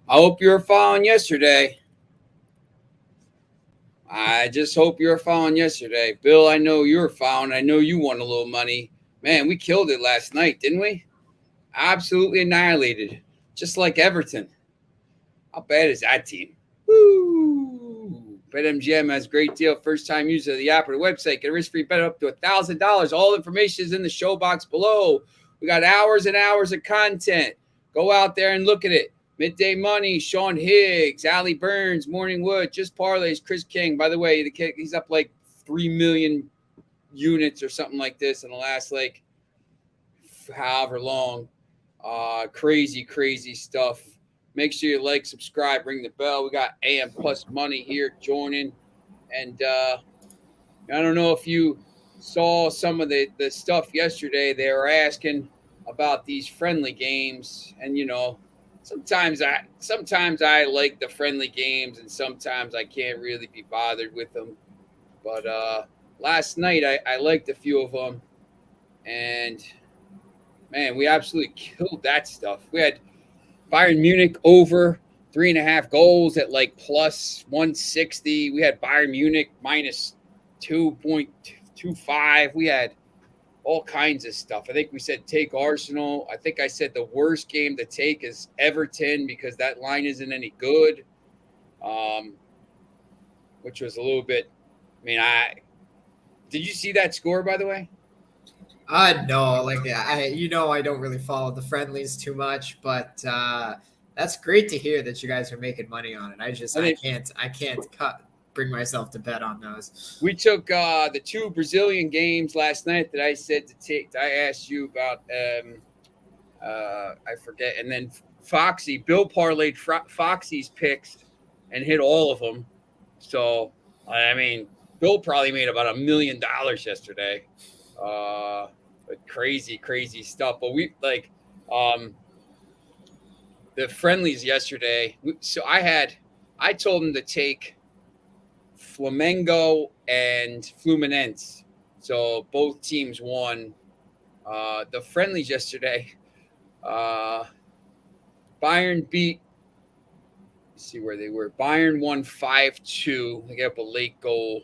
I hope you were following yesterday. I just hope you were following yesterday. Bill, I know you were following. I know you won a little money. Man, we killed it last night, didn't we? Absolutely annihilated. Just like Everton. How bad is that team? Woo! BetMGM has a great deal. First time user of the app or the website. Get a risk free bet up to $1,000. All information is in the show box below. We got hours and hours of content. Go out there and look at it. Midday Money, Sean Higgs, Allie Burns, Morning Wood, Just Parlays, Chris King. By the way, the kid, he's up like 3 million units or something like this in the last like however long. Crazy stuff. Make sure you like, subscribe, ring the bell. We got AM Plus Money here joining. And I don't know if you saw some of the stuff yesterday. They were asking about these friendly games. And, sometimes I like the friendly games and sometimes I can't really be bothered with them. But last night I liked a few of them. And, man, we absolutely killed that stuff. We had Bayern Munich over 3.5 goals at like plus 160. We had Bayern Munich minus 2.25. We had all kinds of stuff. I think we said take Arsenal. I think I said the worst game to take is Everton because that line isn't any good, which was a little bit. Did you see that score, by the way? No, like I don't really follow the friendlies too much, but that's great to hear that you guys are making money on it. I can't bring myself to bet on those. We took the 2 Brazilian games last night that I said to take. I asked you about. I forget, and then Bill parlayed Foxy's picks and hit all of them. So Bill probably made about $1 million yesterday. Crazy stuff. But we the friendlies yesterday. So I told him to take Flamengo and Fluminense. So both teams won. The friendlies yesterday. Bayern beat. Let's see where they were. Bayern won 5-2. They got up a late goal.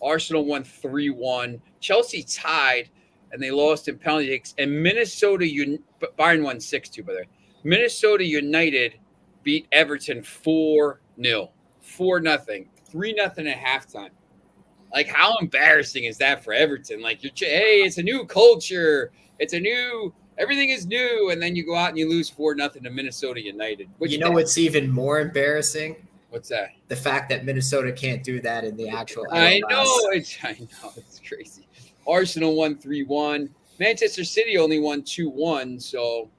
Arsenal won 3-1. Chelsea tied, and they lost in penalty kicks. And Bayern won 6-2, by the way. Minnesota United beat Everton 4-0. 4-0. 3-0 at halftime. Like, how embarrassing is that for Everton? Like, hey, it's a new culture. Everything is new. And then you go out and you lose 4-0 to Minnesota United. What's even more embarrassing? What's that? The fact that Minnesota can't do that in the actual MLS. I know, it's crazy. Arsenal won 3-1. Manchester City only won 2-1, so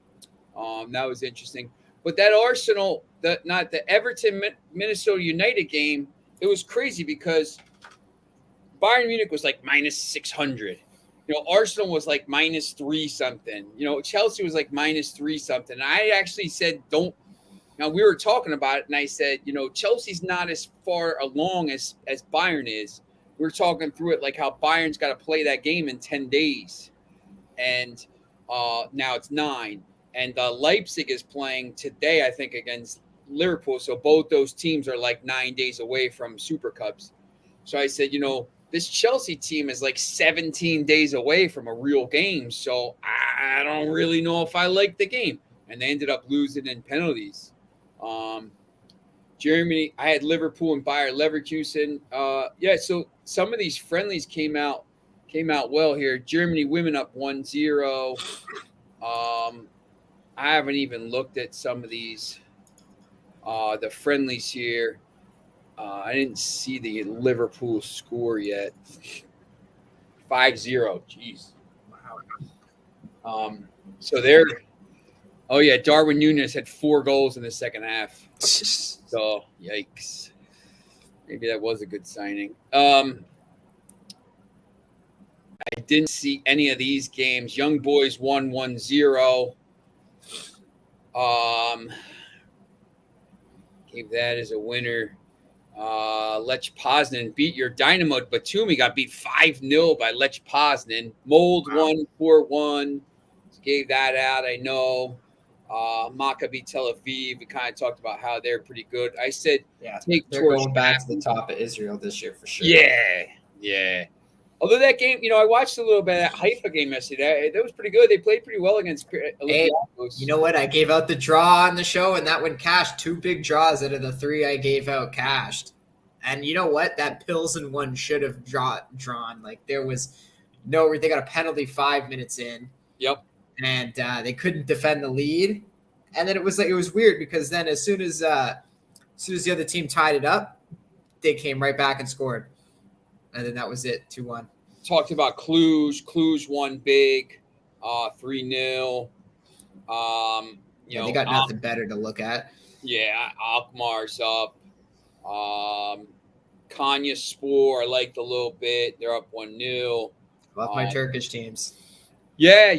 that was interesting. But that Arsenal, not the Everton Minnesota United game, it was crazy because Bayern Munich was like minus 600. Arsenal was like minus 3 something. Chelsea was like minus 3 something. And I actually said don't. Now, we were talking about it, and I said, Chelsea's not as far along as Bayern is. We were talking through it, like how Bayern's got to play that game in 10 days. And now it's 9. And Leipzig is playing today, I think, against Liverpool. So both those teams are like 9 days away from Super Cups. So I said, this Chelsea team is like 17 days away from a real game. So I don't really know if I like the game. And they ended up losing in penalties. Germany, I had Liverpool and Bayer Leverkusen. So some of these friendlies came out well here. Germany women up 1-0. I haven't even looked at some of these the friendlies here. I didn't see the Liverpool score yet. 5-0. Jeez. Wow. So they're. Oh, yeah, Darwin Núñez had 4 goals in the second half. So, yikes. Maybe that was a good signing. I didn't see any of these games. Young Boys won 1-0. Gave that as a winner. Lech Poznan beat your Dynamo. Batumi got beat 5-0 by Lech Poznan. Mold won 4-1. Gave that out, I know. Maccabi Tel Aviv. We kind of talked about how they're pretty good. I said, Yeah, take they're Torch going back to the Kaplan. top of Israel this year for sure. Yeah. Although that game, I watched a little bit of that Haifa game yesterday. That was pretty good. They played pretty well against Olympiacos. You know what? I gave out the draw on the show, and that one cashed. 2 big draws out of the 3 I gave out cashed. And you know what? That Pilsen one should have drawn. Like, there was they got a penalty 5 minutes in. Yep. And they couldn't defend the lead. And then it was weird because then as soon as the other team tied it up, they came right back and scored. And then that was it, 2-1. Talked about Cluj. Cluj won big, 3-0. They got nothing better to look at. Yeah, Alkmaar's up. Konyaspor, I liked a little bit. They're up 1-0. Love my Turkish teams. Yeah.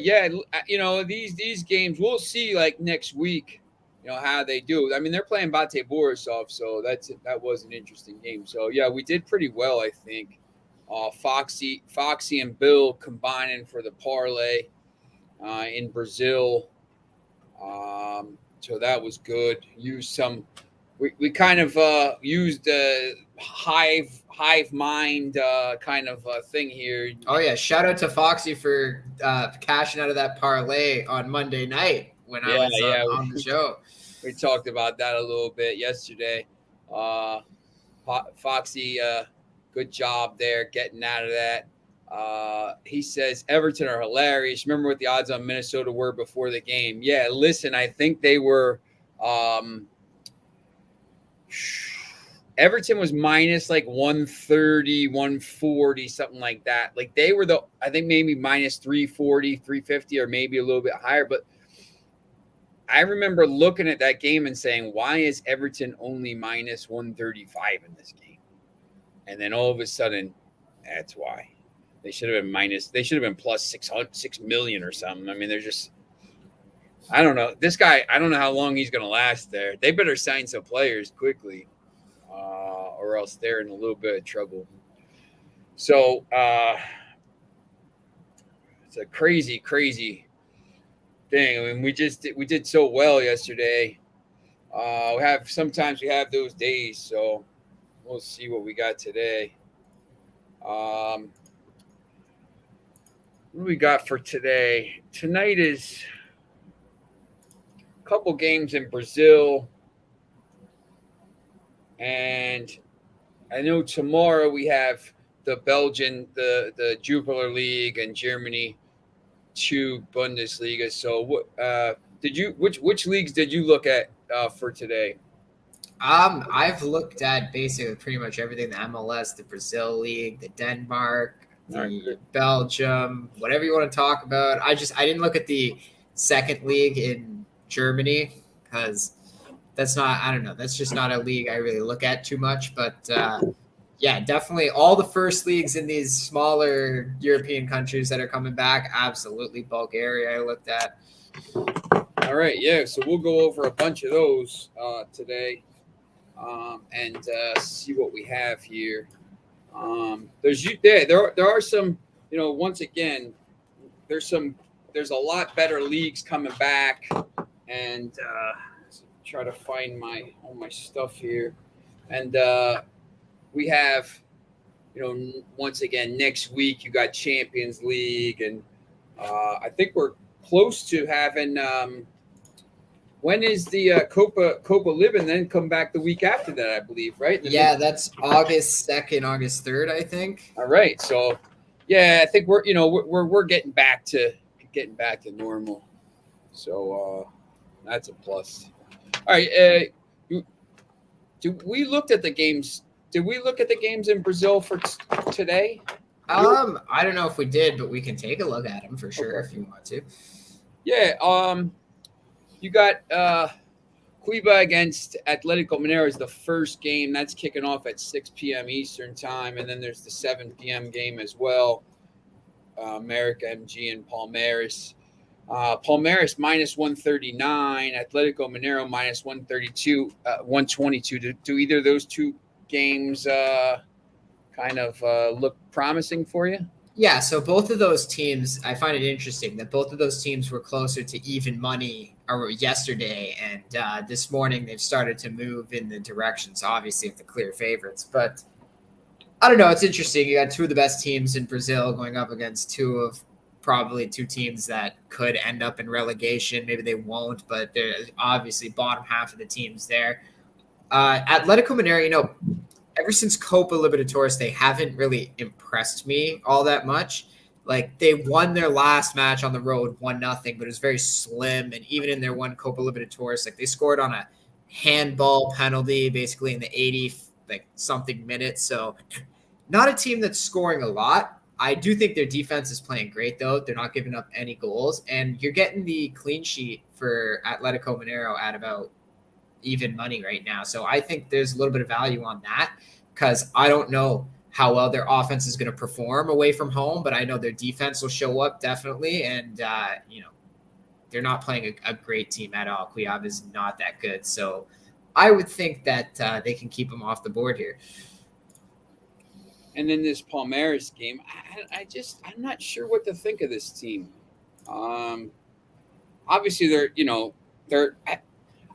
These games, we'll see like next week, how they do. I mean, they're playing Bate Borisov, so that was an interesting game. So yeah, we did pretty well, I think. Foxy and Bill combining for the parlay in Brazil. So that was good. We kind of used the hive mind kind of thing here. Oh yeah, shout out to Foxy for cashing out of that parlay on Monday night when I was on the show. We talked about that a little bit yesterday. Foxy, good job there getting out of that. He says Everton are hilarious. Remember what the odds on Minnesota were before the game? Yeah, listen, I think they were Everton was minus like 130, 140, something like that. Like they were I think maybe minus 340, 350, or maybe a little bit higher. But I remember looking at that game and saying, why is Everton only minus 135 in this game? And then all of a sudden, that's why. They should have been plus 6 million or something. I mean, they're just, I don't know. This guy, I don't know how long he's going to last there. They better sign some players quickly, or else they're in a little bit of trouble. So it's a crazy, crazy thing. I mean, we did so well yesterday. Sometimes we have those days, so we'll see what we got today. What do we got for today? Tonight is a couple games in Brazil. And I know tomorrow we have the Belgian, the Jupiler League, and Germany 2 Bundesliga. So which leagues did you look at for today? I've looked at basically pretty much everything: the MLS, the Brazil League, the Denmark, the Belgium, whatever you want to talk about. I didn't look at the second league in Germany because that's just not a league I really look at too much. But yeah, definitely all the first leagues in these smaller European countries that are coming back. Absolutely, Bulgaria I looked at. All right, yeah. So we'll go over a bunch of those today. And see what we have here. There are some, once again, there's a lot better leagues coming back, and try to find all my stuff here, and we have, once again next week you got Champions League, and I think we're close to having. When is the Copa Live, and then come back the week after that, I believe, right? That's August 2nd, August 3rd, I think. All right. So, yeah, I think we're getting back to normal. So that's a plus. All right. We looked at the games? Did we look at the games in Brazil for today? I don't know if we did, but we can take a look at them for sure if you want to. Yeah. You got Cuiabá against Atlético Mineiro is the first game. That's kicking off at 6 p.m. Eastern time. And then there's the 7 p.m. game as well. America, MG, and Palmeiras. Palmeiras minus 139. Atlético Mineiro minus 132, 122. Do either of those two games kind of look promising for you? Yeah, so both of those teams, I find it interesting that both of those teams were closer to even money yesterday, and this morning they've started to move in the directions, obviously, of the clear favorites. But I don't know. It's interesting. You got two of the best teams in Brazil going up against probably two teams that could end up in relegation. Maybe they won't, but they're obviously bottom half of the teams there. Atletico Mineiro, ever since Copa Libertadores, they haven't really impressed me all that much. Like they won their last match on the road 1-0, but it was very slim. And even in their one Copa Libertadores, like they scored on a handball penalty basically in the 80 something minutes. So not a team that's scoring a lot. I do think their defense is playing great though. They're not giving up any goals, and you're getting the clean sheet for Atletico Mineiro at about even money right now. So I think there's a little bit of value on that because I don't know how well their offense is going to perform away from home, but I know their defense will show up definitely. And, they're not playing a great team at all. Cuiabá is not that good. So I would think that they can keep them off the board here. And then this Palmeiras game, I'm not sure what to think of this team. Obviously I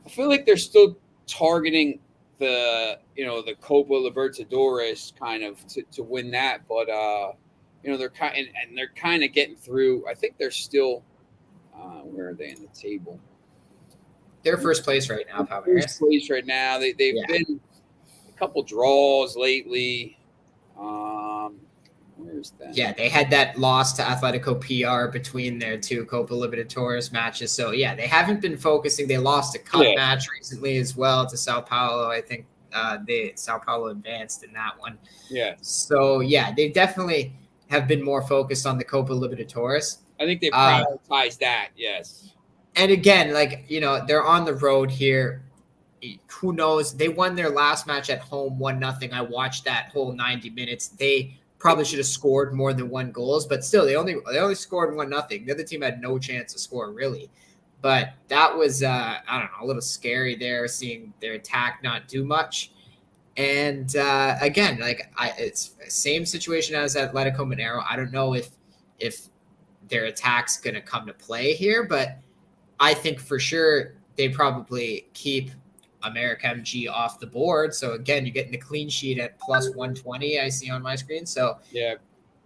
feel like they're still targeting the Copa Libertadores kind of to win that, but they're kind of getting through. I think they're still where are they in the table? They're first place right now. First place right now. They've been a couple draws lately. Where's that? Yeah, they had that loss to Atletico PR between their two Copa Libertadores matches. So, yeah, they haven't been focusing. They lost a cup match recently as well to Sao Paulo. I think Sao Paulo advanced in that one. Yeah. So, yeah, they definitely have been more focused on the Copa Libertadores. I think they prioritize that, yes. And again, they're on the road here. Who knows? They won their last match at home 1-0. I watched that whole 90 minutes. They probably should have scored more than one goals, but still, they only scored 1-0. The other team had no chance to score really. But that was I don't know, a little scary there, seeing their attack not do much. And again, it's the same situation as Atletico Mineiro. I don't know if their attack's going to come to play here, but I think for sure they probably keep America MG off the board. So again, you're getting the clean sheet at plus 120 I see on my screen. So yeah,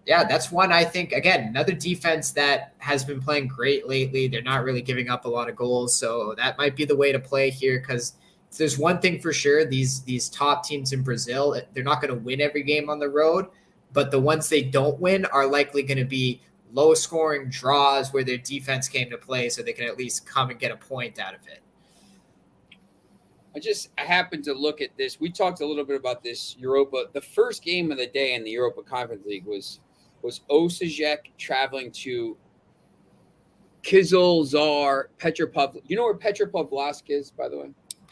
that's one. I think again, another defense that has been playing great lately. They're not really giving up a lot of goals. So that might be the way to play here. Cause if there's one thing for sure, these top teams in Brazil, they're not going to win every game on the road, but the ones they don't win are likely going to be low scoring draws where their defense came to play. So they can at least come and get a point out of it. I happened to look at this. We talked a little bit about this Europa. The first game of the day in the Europa Conference League was Osijek traveling to Kizilzar Petropavlovsk. You know where Petropavlovsk is, by the way?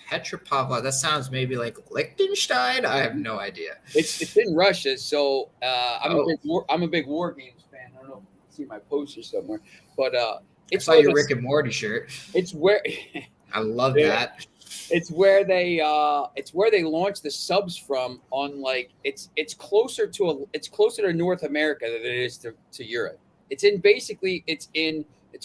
Petropavlovsk. That sounds maybe like Liechtenstein. I have no idea. It's in Russia. So I'm a big War Games fan. I don't know if you can see my poster somewhere, but I saw your Rick and Morty shirt. It's where I love that. It's where they launched the subs from on it's closer to North America than it is to Europe. It's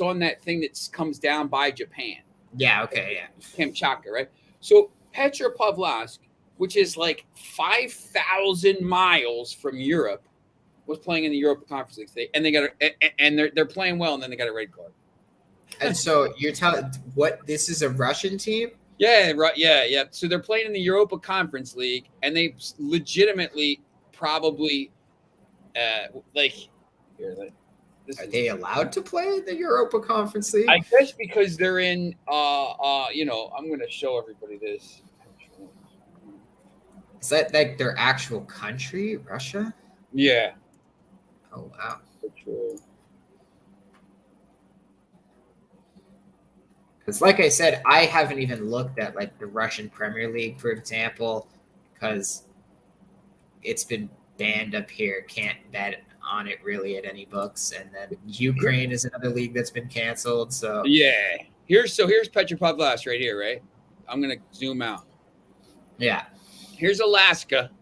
on that thing that comes down by Japan. Yeah, okay, yeah. Kamchatka, right? So Petropavlovsk, which is 5,000 miles from Europe, was playing in the Europa Conference League today, and they're playing well, and then they got a red card. And so you're telling this is a Russian team? Yeah, right. Yeah. So they're playing in the Europa Conference League, and they legitimately probably are they allowed to play the Europa Conference League? I guess because they're in. I'm going to show everybody this. Is that their actual country, Russia? Yeah. Oh wow. Because like I said, I haven't even looked at the Russian Premier League, for example, because it's been banned up here. Can't bet on it really at any books. And then Ukraine is another league that's been canceled. So yeah, here's Petropavlovsk right here, right? I'm gonna zoom out. Yeah, here's Alaska.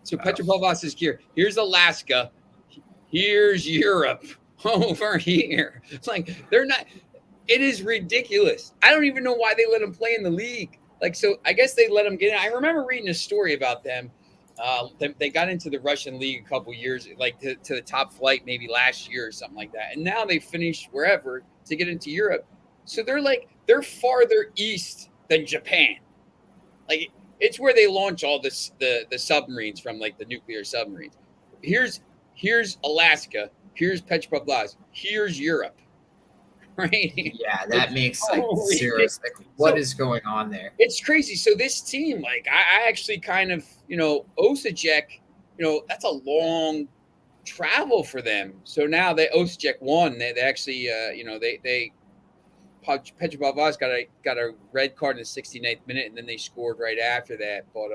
So Petropavlovsk is here. Here's Alaska. Here's Europe over here. It's like they're not. It is ridiculous. I don't even know why they let them play in the league. Like, so I guess they let them get in. I remember reading a story about them. They got into the Russian league a couple years, like to the top flight, maybe last year or something like that. And now they finished wherever to get into Europe. So they're farther east than Japan. Like, it's where they launch all the submarines from, like the nuclear submarines. Here's Alaska. Here's Petropolis. Here's Europe. Right? Yeah, that makes like so zero. Like, what is going on there? It's crazy. So this team, like, I actually kind of, Osijek, that's a long travel for them. So now Osijek won. They actually, they Petropavlovsk got a red card in the 69th minute, and then they scored right after that. But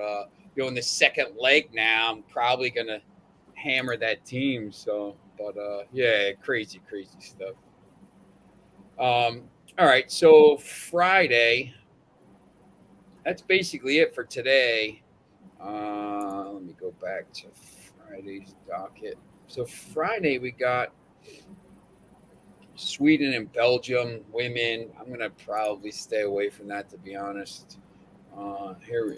in the second leg now, I'm probably gonna hammer that team. So, but yeah, crazy stuff. All right, so Friday. That's basically it for today. Let me go back to Friday's docket. So Friday we got Sweden and Belgium women. I'm gonna probably stay away from that, to be honest. Here we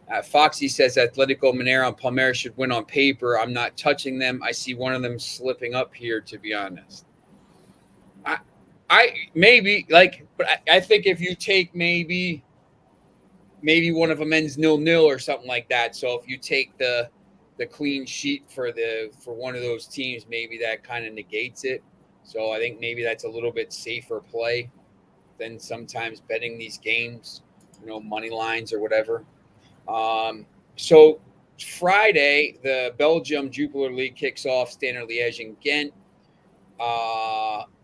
go. Foxy says Atletico Mineiro and Palmeiras should win on paper. I'm not touching them. I see one of them slipping up here, to be honest. I maybe but I think if you take maybe one of them ends 0-0 or something like that. So if you take the clean sheet for one of those teams, maybe that kind of negates it. So I think maybe that's a little bit safer play than sometimes betting these games, money lines or whatever. So Friday, the Belgium Jupiler League kicks off. Standard Liège and Ghent.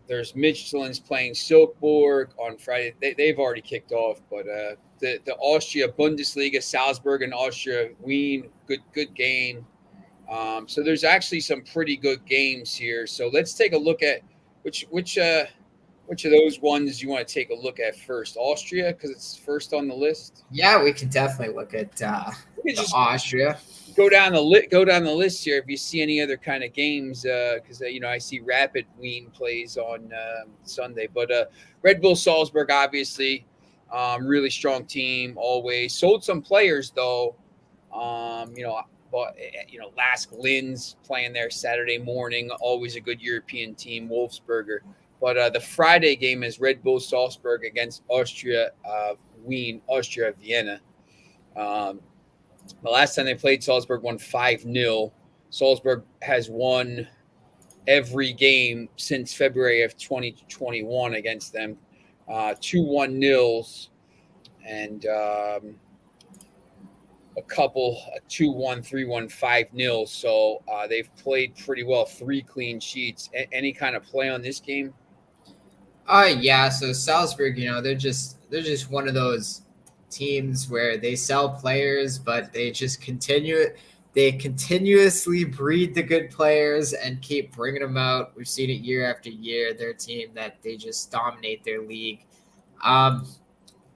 There's Michelin's playing Silkeborg on Friday. They've already kicked off, but the Austria Bundesliga, Salzburg and Austria Wien, good game. So there's actually some pretty good games here. So let's take a look at which of those ones you want to take a look at first. Austria, because it's first on the list. Yeah, we can definitely look at Austria. Go down the list here if you see any other kind of games, because I see Rapid Wien plays on Sunday, but Red Bull Salzburg, obviously, really strong team always. Sold some players though, but Lask Linz playing there Saturday morning, always a good European team. Wolfsberger, but the Friday game is Red Bull Salzburg against Austria Wien, Austria Vienna. The last time they played, Salzburg won 5-0. Salzburg has won every game since February of 2021 against them. 2-1 nils and a couple 2-1, 3-1, 5-0. So they've played pretty well. 3 clean sheets. Any kind of play on this game? Yeah. So Salzburg, they're just one of those teams where they sell players, but they just continuously breed the good players and keep bringing them out. We've seen it year after year. They're a team that they just dominate their league. I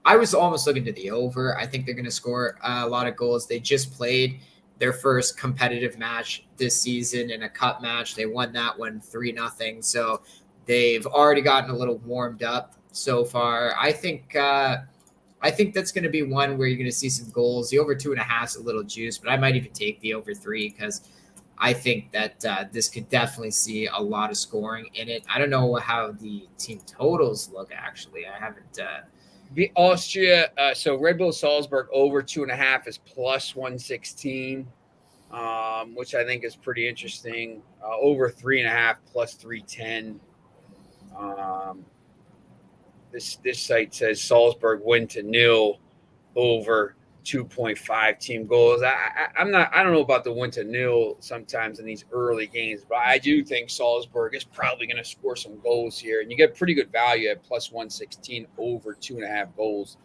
was almost looking to the over. I think they're going to score a lot of goals. They just played their first competitive match this season in a cup match. They won that one 3-0. So they've already gotten a little warmed up so far. I think that's going to be one where you're going to see some goals. The over 2.5 is a little juice, but I might even take the over 3 because I think that this could definitely see a lot of scoring in it. I don't know how the team totals look, actually. I haven't. The Austria, so Red Bull Salzburg over 2.5 is plus 116, which I think is pretty interesting. Over 3.5 plus 310. This site says Salzburg win to 0 over 2.5 team goals. I don't know about the win to 0 sometimes in these early games, but I do think Salzburg is probably going to score some goals here, and you get pretty good value at plus 116 over 2.5 goals.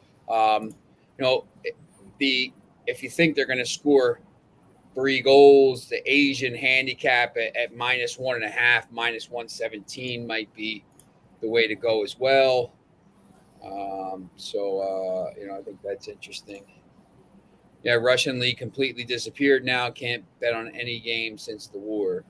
If you think they're going to score 3 goals, the Asian handicap at minus 1.5, minus 117 might be the way to go as well. I think that's interesting. Yeah, Russian league completely disappeared now. Can't bet on any game since the war.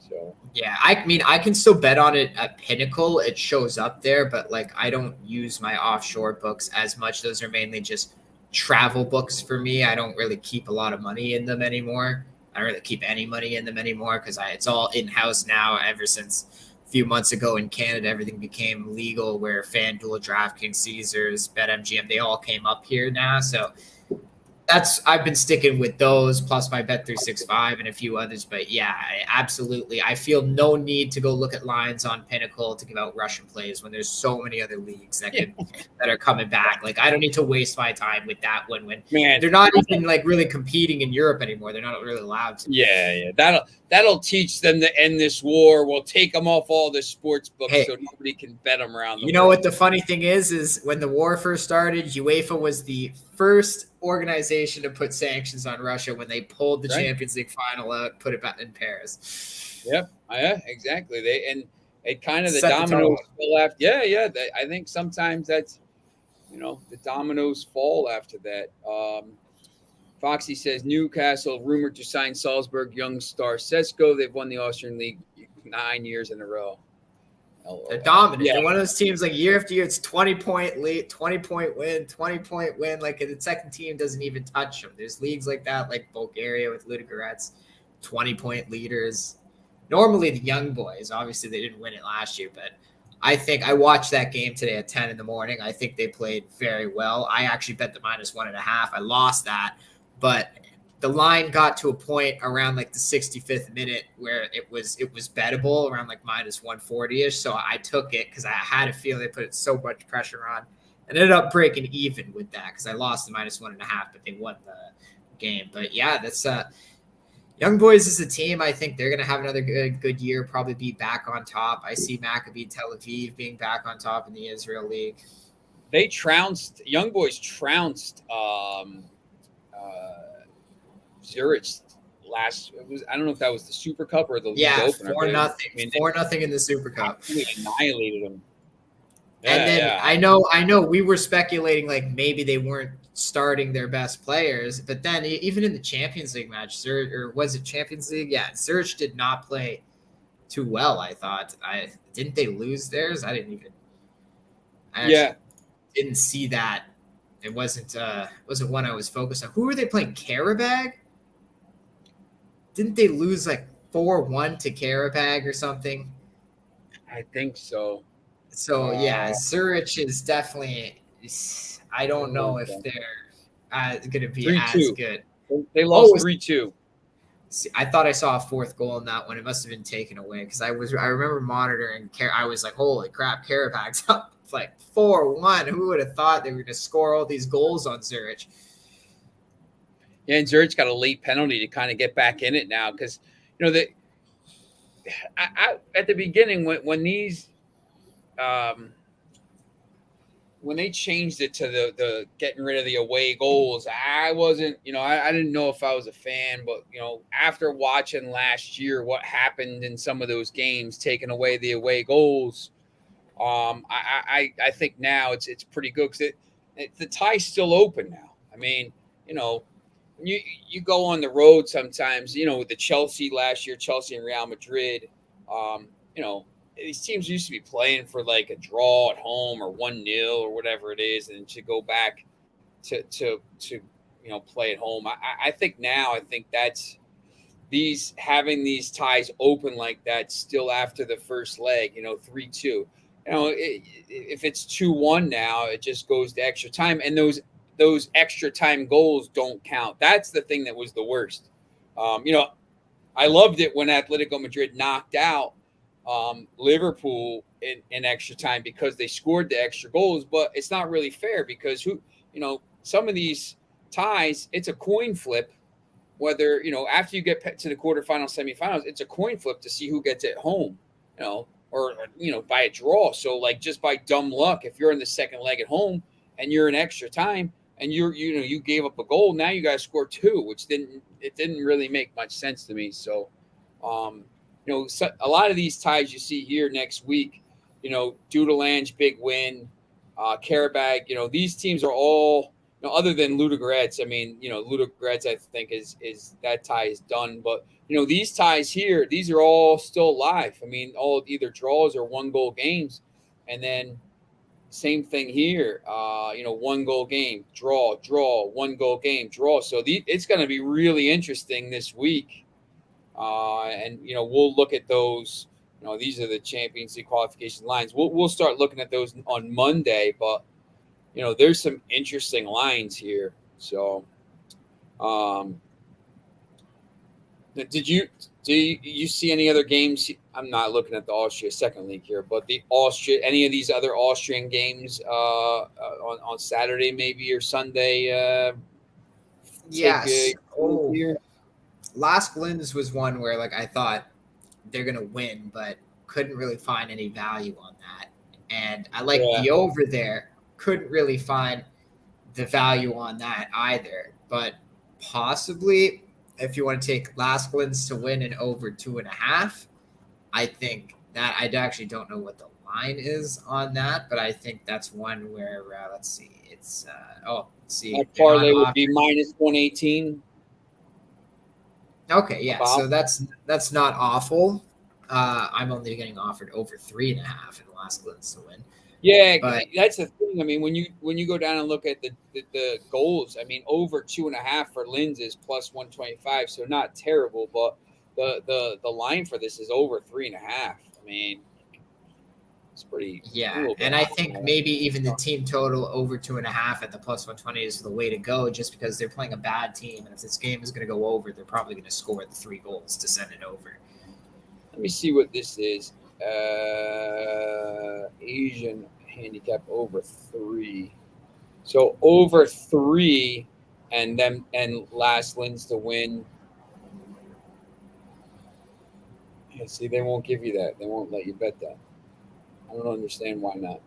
So yeah, I mean, I can still bet on it at Pinnacle. It shows up there, but like I don't use my offshore books as much. Those are mainly just travel books for me. I don't really keep a lot of money in them anymore. I don't really keep any money in them anymore because it's all in house now. Ever since a few months ago in Canada, everything became legal. Where FanDuel, DraftKings, Caesars, BetMGM, they all came up here now. So I've been sticking with those plus my Bet365 and a few others. But yeah, absolutely. I feel no need to go look at lines on Pinnacle to give out Russian plays when there's so many other leagues that are coming back. Like I don't need to waste my time with that one when man, they're not even like really competing in Europe anymore. They're not really allowed to. yeah, that'll teach them to end this war. We'll take them off all the sports books so nobody can bet them around the You know world. what the funny thing is when the war first started, UEFA was the first organization to put sanctions on Russia when they pulled the Champions League final out, put it back in Paris. Yep, yeah, exactly. It kind of the dominoes fell after. Yeah. I think sometimes that's the dominoes fall after that. Foxy says Newcastle rumored to sign Salzburg young star Sesko. They've won the Austrian League 9 years in a row. They're dominant. Yeah. They're one of those teams like year after year, it's 20-point lead, 20-point win, 20-point win. Like the second team doesn't even touch them. There's leagues like that, like Bulgaria with Ludogorets, 20-point leaders. Normally the young boys, obviously they didn't win it last year, but I think I watched that game today at 10 in the morning. I think they played very well. I actually bet the -1.5. I lost that, but the line got to a point around like the 65th minute where it was bettable around like -140-ish. So I took it because I had a feeling they put so much pressure on and ended up breaking even with that because I lost the -1.5, but they won the game. But yeah, that's Young Boys is a team. I think they're going to have another good year, probably be back on top. I see Maccabi Tel Aviv being back on top in the Israel League. They Young Boys trounced Zurich last. I don't know if that was the Super Cup or the league opener. 4-0. 4-0 in the Super Cup. Annihilated them. Yeah, and then I know we were speculating like maybe they weren't starting their best players, but then even in the Champions League match, or was it Champions League? Yeah, Zurich did not play too well. I thought. Didn't they lose theirs? I didn't see that. It wasn't one I was focused on. Who were they playing? Karabag? Didn't they lose like 4-1 to Karabag or something? I think so. So yeah, Zurich is definitely. I don't know if they're going to be 3-2. As good. They lost 3-2. See, I thought I saw a fourth goal in that one. It must have been taken away because I remember monitoring. I was like, holy crap, Karabag's up like 4-1. Who would have thought they were going to score all these goals on Zurich? Yeah, and Zurich got a late penalty to kind of get back in it now because at the beginning when these when they changed it to the getting rid of the away goals, I wasn't I didn't know if I was a fan, but after watching last year what happened in some of those games, taking away the away goals, I think now it's pretty good because the tie's still open now. I mean, you go on the road sometimes, with the Chelsea last year, Chelsea and Real Madrid, these teams used to be playing for like a draw at home or 1-0 or whatever it is, and to go back to play at home. I think that's having these ties open like that still after the first leg, 3-2. If it's 2-1 now, it just goes to extra time, and those extra time goals don't count. That's the thing that was the worst. I loved it when Atletico Madrid knocked out Liverpool in extra time because they scored the extra goals, but it's not really fair because some of these ties, it's a coin flip. Whether after you get to the quarterfinals, semifinals, it's a coin flip to see who gets it home, or by a draw. So like just by dumb luck, if you're in the second leg at home and you're in extra time and you gave up a goal, now you guys score 2, which didn't really make much sense to me. So a lot of these ties you see here next week, Dudelange big win, Karabag, these teams are all other than Ludogorets, I mean, Ludogorets, I think is that tie is done. But these ties here, these are all still live. I mean, all either draws or 1-goal games, and then same thing here. 1-goal game, draw, 1-goal game, draw. So it's going to be really interesting this week, and we'll look at those. These are the Champions League qualification lines. We'll start looking at those on Monday, but there's some interesting lines here. So, do you see any other games? I'm not looking at the Austria second league here, but any of these other Austrian games on Saturday maybe or Sunday? Yes. Last Linz was one where I thought they're gonna win, but couldn't really find any value on that. And I like the over there. Couldn't really find the value on that either. But possibly, if you want to take Last Linz to win and over 2.5, I think that I actually don't know what the line is on that, but I think that's one where let's see, it's let's see. That parlay would be -118. Okay, yeah, so that's not awful. I'm only getting offered over 3.5 in Last Linz to win. Yeah, but that's the thing. I mean, when you go down and look at the goals, I mean, over 2.5 for Linz is +125, so not terrible. But the line for this is over 3.5. I mean, it's pretty. Yeah, and I think maybe even the team total over 2.5 at the +120 is the way to go, just because they're playing a bad team, and if this game is going to go over, they're probably going to score the 3 goals to send it over. Let me see what this is. Asian handicap over 3. So over 3 and Last Linz to win. Yeah, see, they won't give you that. They won't let you bet that. I don't understand why not.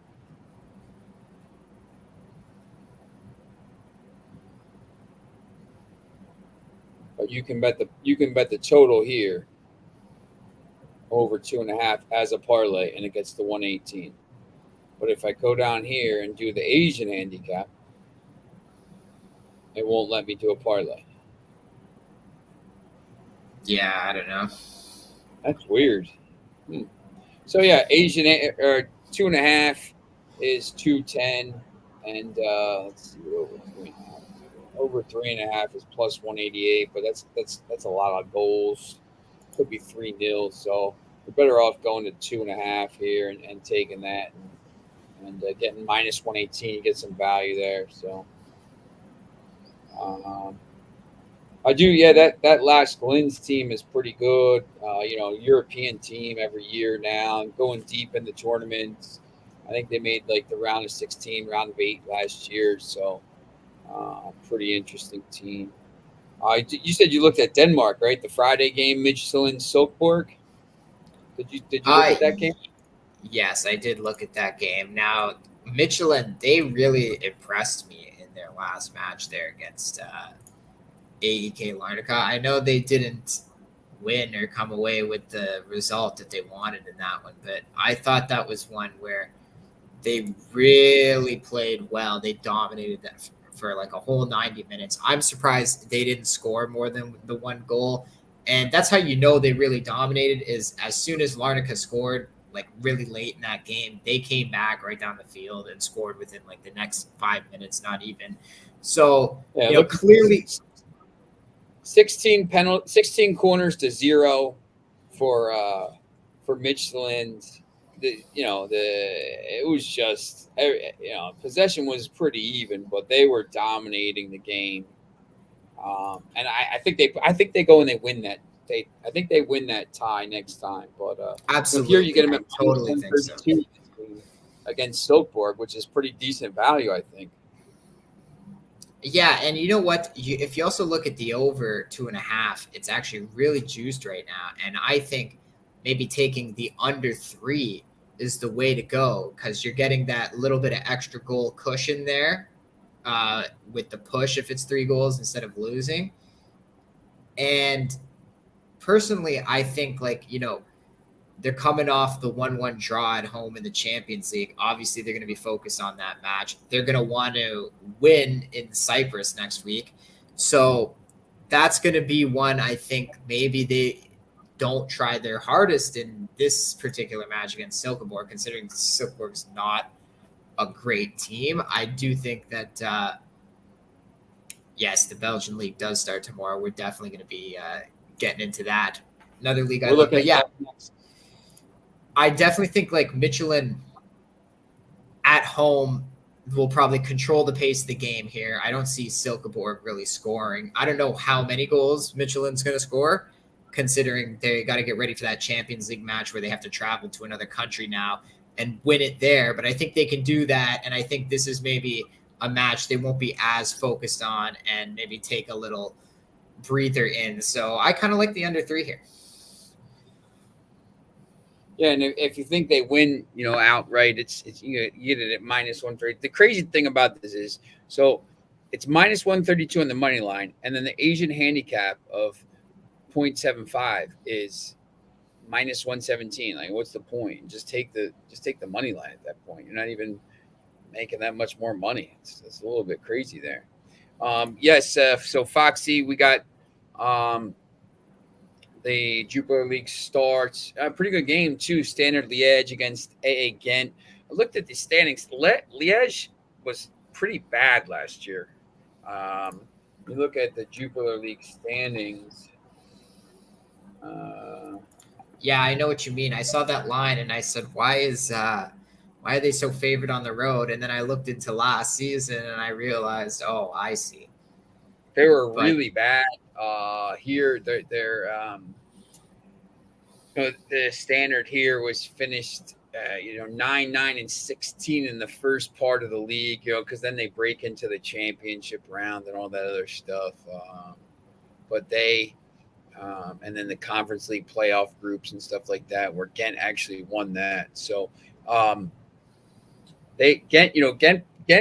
But you can bet the total here over 2.5 as a parlay, and it gets to 118. But if I go down here and do the Asian handicap, it won't let me do a parlay. Yeah, I don't know. That's weird. So yeah, Asian or 2.5 is 210, and let's see what over 3.5. Over 3.5 is +188, but that's a lot of goals. Could be 3-0, so we're better off going to 2.5 here and taking that and getting -118. You get some value there. So I do, yeah. That Last Linz team is pretty good. European team every year now, going deep in the tournaments. I think they made the round of 16, round of 8 last year. So pretty interesting team. You said you looked at Denmark, right? The Friday game, Midtjylland Silkeborg. Did you look at that game? Yes, I did look at that game. Now, Midtjylland, they really impressed me in their last match there against AEK Larnaca. I know they didn't win or come away with the result that they wanted in that one, but I thought that was one where they really played well. They dominated that for a whole 90 minutes. I'm surprised they didn't score more than the 1 goal. And that's how you know they really dominated, is as soon as Larnaca scored, really late in that game, they came back right down the field and scored within the next 5 minutes, not even. So, clearly 16 corners to 0 for Midtjylland. It was just possession was pretty even, but they were dominating the game. And I think they go and they win that. I think they win that tie next time. But absolutely, here you get them at totally think so. Against Silkeborg, which is pretty decent value, I think. Yeah, and you know what? If you also look at the over 2.5, it's actually really juiced right now. And I think maybe taking the under 3 is the way to go, because you're getting that little bit of extra goal cushion there with the push if it's 3 goals instead of losing. And personally, I think they're coming off the 1-1 draw at home in the Champions League. Obviously, they're going to be focused on that match. They're going to want to win in Cyprus next week. So that's going to be one I think maybe they don't try their hardest in this particular match against Silkeborg, considering Silkeborg's not a great team. I do think that, yes, the Belgian league does start tomorrow. We're definitely going to be getting into that. Another league I look at, yeah. I definitely think like Michelin at home will probably control the pace of the game here. I don't see Silkeborg really scoring. I don't know how many goals Michelin's going to score, considering they got to get ready for that Champions League match where they have to travel to another country now and win it there. But I think they can do that. And I think this is maybe a match they won't be as focused on and maybe take a little breather in. So I kind of like the under 3 here. Yeah, and if you think they win, outright, it's you get it at -130. The crazy thing about this is, so it's -132 on the money line, and then the Asian handicap of 0.75 is -117. Like, what's the point? Just take the money line at that point. You're not even making that much more money. It's a little bit crazy there. Yes. So Foxy, we got. The Jupiler League starts. A pretty good game, too. Standard Liège against AA Ghent. I looked at the standings. Liège was pretty bad last year. You look at the Jupiler League standings. Yeah, I know what you mean. I saw that line and I said, why are they so favored on the road? And then I looked into last season and I realized, oh, I see. They were really bad. Here, they're the standard here was finished, 9-9-16 in the first part of the league, because then they break into the championship round and all that other stuff. But they, and then the conference league playoff groups and stuff like that, where Ghent actually won that. So, Ghent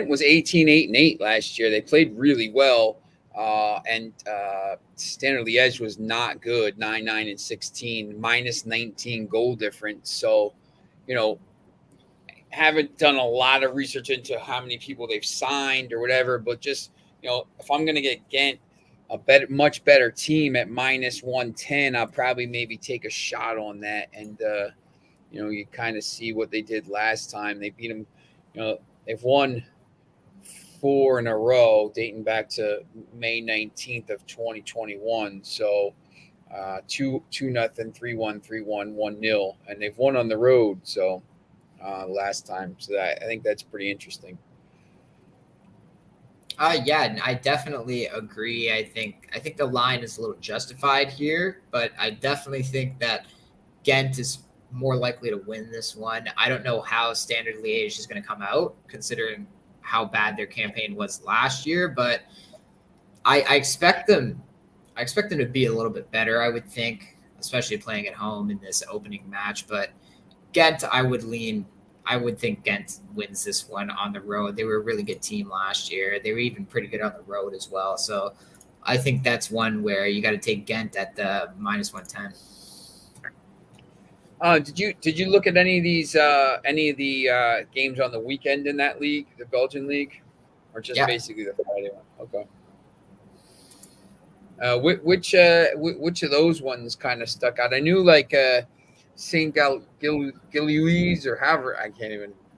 was 18-8-8 last year. They played really well. And Standard Liège was not good, 9-9-16, -19 goal difference. So, haven't done a lot of research into how many people they've signed or whatever, but just, if I'm going to get Ghent a much better team at -110, I'll probably maybe take a shot on that. And, you kind of see what they did last time. They beat them, they've won 4 in a row dating back to May 19th of 2021. So 2-0, 3-1, 3-1, 1-0, and they've won on the road. So last time. So I think that's pretty interesting. Yeah, I definitely agree. I think the line is a little justified here, but I definitely think that Ghent is more likely to win this one. I don't know how Standard Liège is going to come out, considering how bad their campaign was last year, but I expect them to be a little bit better, I would think, especially playing at home in this opening match. But Ghent, I would think Ghent wins this one on the road. They were a really good team last year. They were even pretty good on the road as well. So I think that's one where you got to take Ghent at the -110. Did you look at any of the games on the weekend in that league, the Belgian league, or just basically the Friday one? Okay. Which of those ones kind of stuck out? I knew like Saint Gilloise or however, I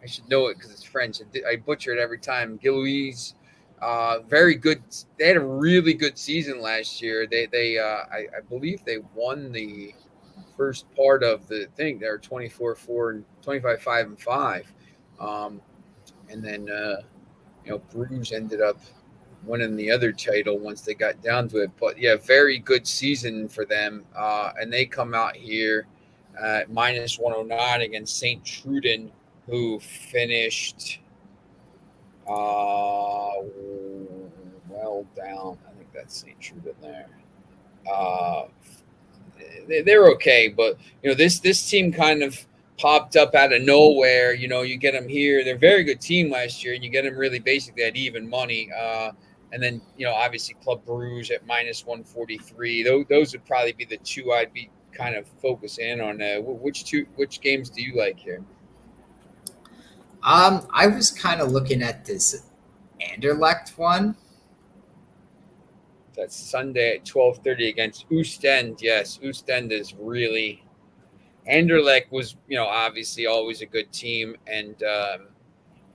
should know it because it's French. I butcher it every time. Gilloise, very good. They had a really good season last year. I believe they won the first part of the thing. They're 24-4 and 25-5. And then Bruges ended up winning the other title once they got down to it. But yeah, very good season for them. And they come out here at -109 against St. Truden, who finished well down. I think that's St. Truden there. They're okay, but this team kind of popped up out of nowhere. You get them here. They're a very good team last year, and you get them really basically at even money. And then obviously Club Bruges at -143. Those would probably be the two I'd be kind of focus in on which games do you like here? I was kind of looking at this Anderlecht one. That's Sunday at 12:30 against Oostend. Yes, Oostend is really. Anderlecht was, obviously always a good team, and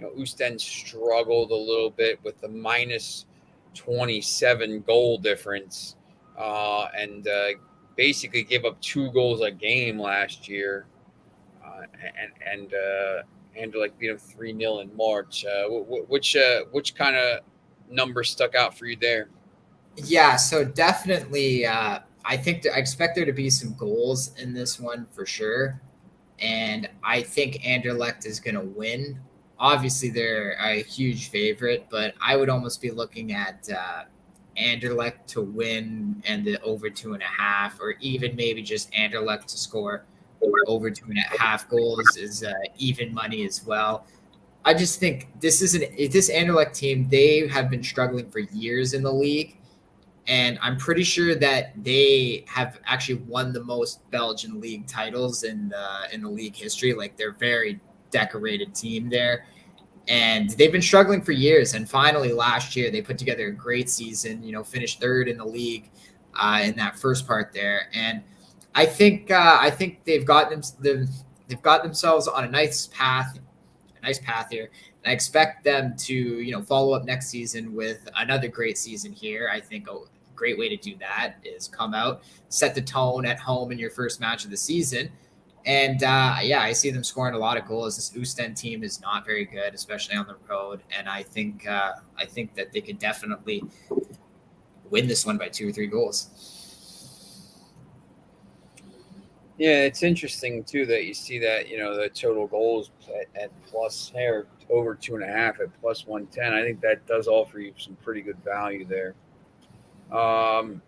Oostend struggled a little bit with the minus 27 goal difference, and basically gave up 2 goals a game last year, and Anderlecht beat them 3-0 in March. Which kind of number stuck out for you there? Yeah, so definitely, I expect there to be some goals in this one for sure, and I think Anderlecht is going to win. Obviously, they're a huge favorite, but I would almost be looking at Anderlecht to win and the over 2.5, or even maybe just Anderlecht to score over 2.5 goals is even money as well. I just think this Anderlecht team. They have been struggling for years in the league, and I'm pretty sure that they have actually won the most Belgian league titles in the league history. Like, they're a very decorated team there, and they've been struggling for years. And finally, last year they put together a great season. Finished third in the league in that first part there, and I think they've got themselves on a nice path here. And I expect them to, follow up next season with another great season here. I think a great way to do that is come out, set the tone at home in your first match of the season. And I see them scoring a lot of goals. This Oostend team is not very good, especially on the road. And I think that they could definitely win this one by 2 or 3 goals. Yeah, it's interesting too that you see that the total goals at plus here over 2.5 at plus 110. I think that does offer you some pretty good value there. And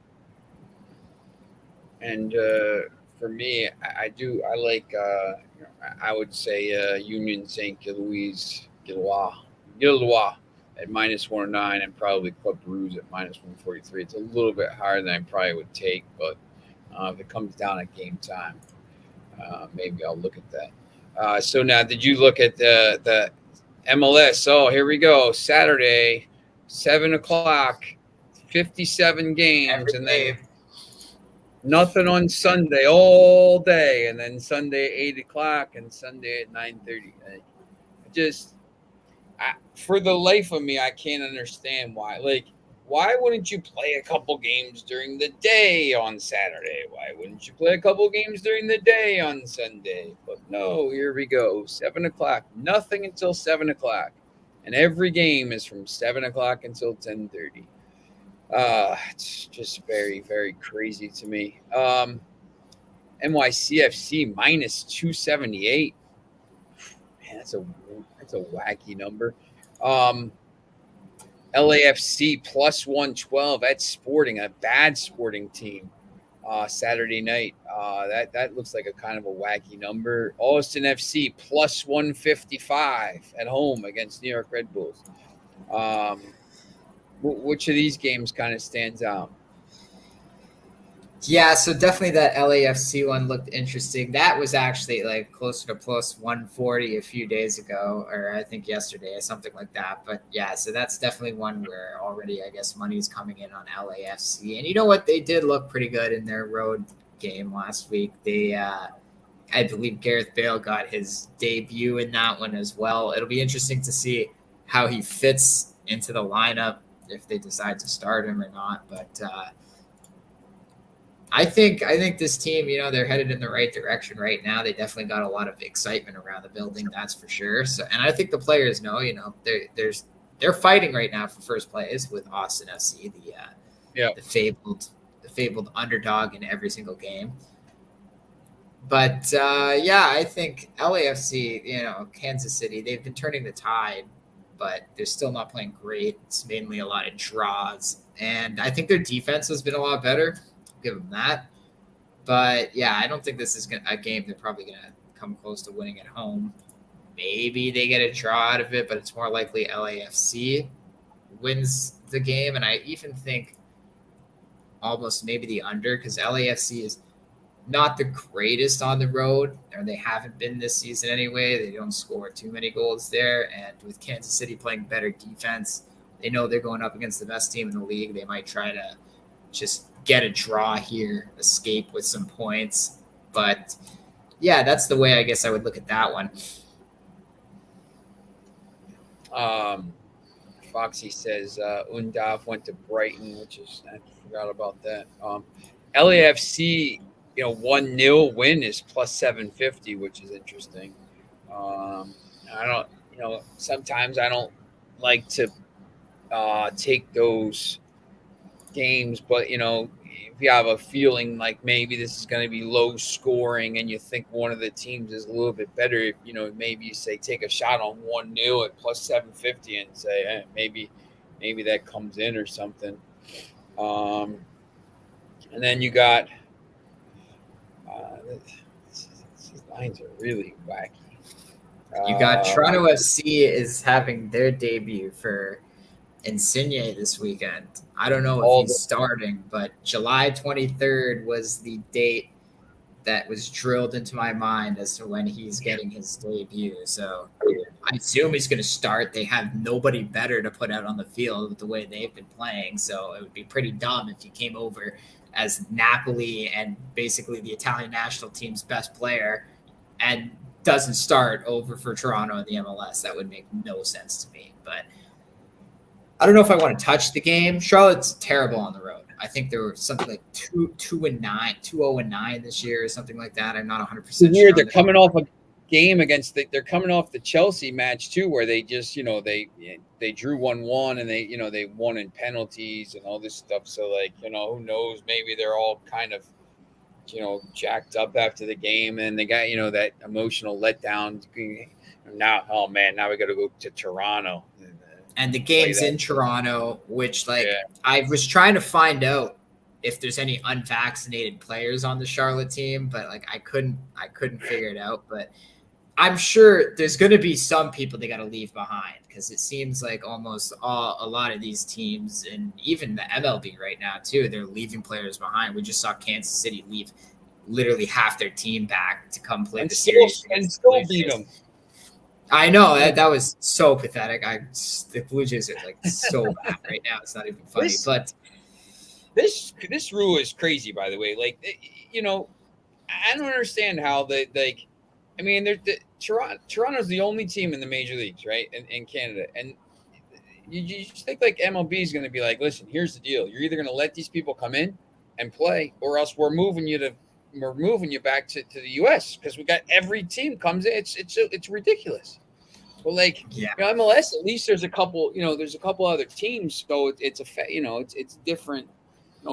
for me, I like I would say Union St. Gillois at minus 109, and probably Club Brugge at minus 143. It's a little bit higher than I probably would take, but if it comes down at game time, maybe I'll look at that. So now, did you look at the MLS? Oh, here we go. Saturday, 7:00, 57 games, and then nothing on Sunday all day, and then Sunday at 8:00 and Sunday at 9:30. For the life of me, I can't understand why. Like, why wouldn't you play a couple games during the day on Saturday? Why wouldn't you play a couple games during the day on Sunday? But no, here we go. 7:00, nothing until 7:00. And every game is from 7:00 until 10:30. It's just very, very crazy to me. NYCFC minus 278. Man, that's a wacky number. LAFC plus 112 at Sporting, a bad Sporting team, Saturday night. That looks like a kind of a wacky number. Austin FC plus 155 at home against New York Red Bulls. Which of these games kind of stands out? Yeah, so definitely that LAFC one looked interesting. That was actually like closer to plus 140 a few days ago, or I think yesterday or something like that. But yeah, so that's definitely one where already I guess money's coming in on LAFC. And you know what? They did look pretty good in their road game last week. I believe Gareth Bale got his debut in that one as well. It'll be interesting to see how he fits into the lineup, if they decide to start him or not. But I think this team, they're headed in the right direction right now. They definitely got a lot of excitement around the building, that's for sure. So, and I think the players know, they're fighting right now for first place with Austin FC, the fabled underdog in every single game. But I think LAFC, Kansas City, they've been turning the tide, but they're still not playing great. It's mainly a lot of draws, and I think their defense has been a lot better. Give them that. But yeah, I don't think this is a game they're probably going to come close to winning at home. Maybe they get a draw out of it, but it's more likely LAFC wins the game. And I even think almost maybe the under, because LAFC is not the greatest on the road, or they haven't been this season anyway. They don't score too many goals there. And with Kansas City playing better defense, they know they're going up against the best team in the league. They might try to just get a draw here, escape with some points. But yeah, that's the way I guess I would look at that one. Foxy says Undav went to Brighton, which is, I forgot about that. LAFC, 1-0 win is plus 750, which is interesting. I don't, sometimes I don't like to take those games, but if you have a feeling like maybe this is going to be low scoring and you think one of the teams is a little bit better, maybe you say take a shot on 1-0 at plus 750 and say maybe that comes in or something. And then you got these lines are really wacky. You got Toronto FC is having their debut for Insigne this weekend. I don't know if he's starting, but July 23rd was the date that was drilled into my mind as to when he's getting his debut. So I assume he's going to start. They have nobody better to put out on the field with the way they've been playing. So it would be pretty dumb if he came over as Napoli and basically the Italian national team's best player and doesn't start over for Toronto in the MLS. That would make no sense to me. But I don't know if I want to touch the game. Charlotte's terrible on the road. I think there were something like 2-0-9 this year or something like that. I'm not 100% sure. Weird. They're coming off a game they're coming off the Chelsea match too, where they just, they drew 1-1 and they won in penalties and all this stuff. So who knows? Maybe they're all kind of, jacked up after the game and they got, that emotional letdown. Now, oh man, now we got to go to Toronto. And the game's in Toronto, which I was trying to find out if there's any unvaccinated players on the Charlotte team, but I couldn't figure it out. But I'm sure there's going to be some people they got to leave behind because it seems like almost a lot of these teams and even the MLB right now too, they're leaving players behind. We just saw Kansas City leave literally half their team back to come play the series and still beat them. I know that was so pathetic. The Blue Jays are so bad right now. It's not even funny. But this rule is crazy, by the way. I don't understand how Toronto's the only team in the major leagues, right, in Canada, and you just think MLB is going to be listen, here's the deal: you're either going to let these people come in and play, or else we're moving you back to the U.S. because we got every team comes in. It's ridiculous. Well, MLS, at least there's a couple other teams, so it's it's different.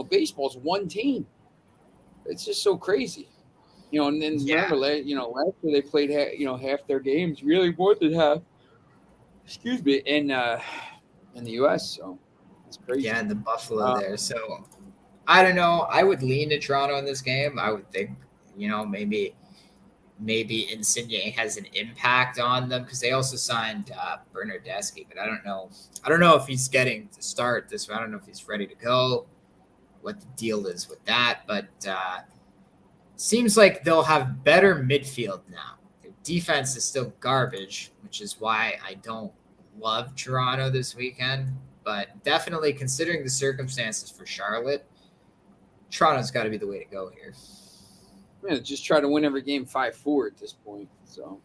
Baseball's one team. It's just so crazy. And then remember, last year they played half their games, really more than half. Excuse me, in the U.S. So it's crazy. Yeah, and the Buffalo there. So I don't know. I would lean to Toronto in this game. I would think, maybe Insigne has an impact on them because they also signed Bernardeschi, but I don't know. I don't know if he's getting to start this. I don't know if he's ready to go, what the deal is with that, but seems like they'll have better midfield now. Their defense is still garbage, which is why I don't love Toronto this weekend, but definitely considering the circumstances for Charlotte, Toronto's got to be the way to go here. Yeah, just try to win every game 5-4 at this point. So,